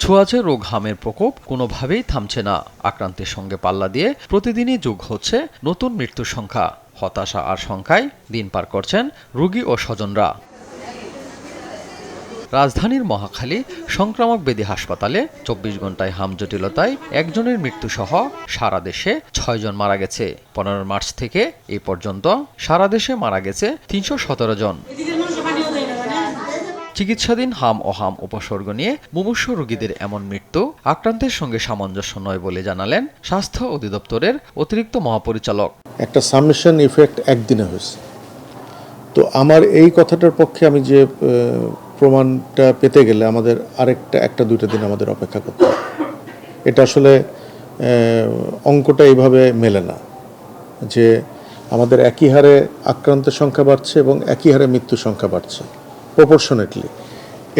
ছোঁয়াচে রোগ হামের প্রকোপ কোনোভাবেই থামছে না। আক্রান্তের সঙ্গে পাল্লা দিয়ে প্রতিদিনই যোগ হচ্ছে নতুন মৃত্যুর সংখ্যা। হতাশা আর শঙ্কায় দিন পার করছেন রোগী ও স্বজনরা। রাজধানীর মহাখালী সংক্রামক ব্যাধি হাসপাতালে ২৪ ঘণ্টায় হাম জটিলতায় একজনের মৃত্যুসহ সারা দেশে ৬ জন মারা গেছে। ১৫ মার্চ থেকে এই পর্যন্ত সারা দেশে মারা গেছে ৩১৭ জন। চিকিৎসাধীন হাম ও হাম উপসর্গ নিয়ে মুমূর্ষু রোগীদের এমন মৃত্যু আক্রান্তের সঙ্গে সামঞ্জস্য নয় বলে জানালেন স্বাস্থ্য অধিদপ্তরের অতিরিক্ত মহাপরিচালক। একটা সাবমিশন ইফেক্ট একদিনে হয়েছে। তো আমার এই কথাটার পক্ষে আমি যে প্রমাণটা পেতে গেলে আমাদের একটা দুইটা দিন আমাদের অপেক্ষা করতে হবে। এটা আসলে অঙ্কটা এইভাবে মেলে না যে আমাদের একই হারে আক্রান্তের সংখ্যা বাড়ছে এবং একই হারে মৃত্যুর সংখ্যা বাড়ছে প্রপোর্শনেটলি।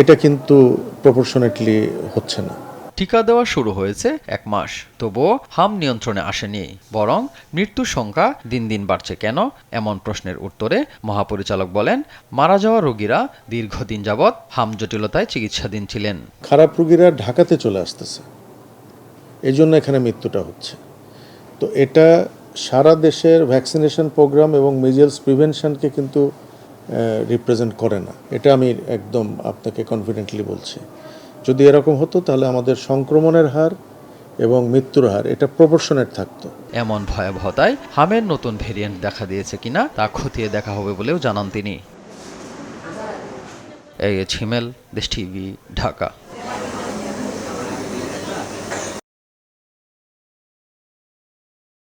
এটা কিন্তু প্রপোর্শনেটলি হচ্ছে না। টিকা দেওয়া শুরু হয়েছে ১ মাস, তবুও হাম নিয়ন্ত্রণে আসেনি, বরং মৃত্যুর সংখ্যা দিন দিন বাড়ছে কেন? এমন প্রশ্নের উত্তরে মহাপরিচালক বলেন, মারা যাওয়া রোগীরা দীর্ঘদিন যাবৎ হাম জটিলতায় চিকিৎসাধীন ছিলেন। খারাপ রোগীরা ঢাকাতে চলে আসতেছে, এই জন্য এখানে মৃত্যুটা হচ্ছে। তো এটা সারা দেশের ভ্যাকসিনেশন প্রোগ্রাম এবং মিজেলস প্রিভেনশনকে কিন্তু রিপ্রেজেন্ট করে না। এটা আমি একদম আপনাকে কনফিডেন্টলি বলছি। যদি এরকম হতো তাহলে আমাদের সংক্রমণের হার এবং মৃত্যুর হার এটা প্রপোর্শনেট থাকতো। এমন ভয়াবহতায় হামের নতুন ভেরিয়েন্ট দেখা দিয়েছে কিনা তা খতিয়ে দেখা হবে বলেও জানান তিনি। এই হিমেল, দেশ টিভি, ঢাকা।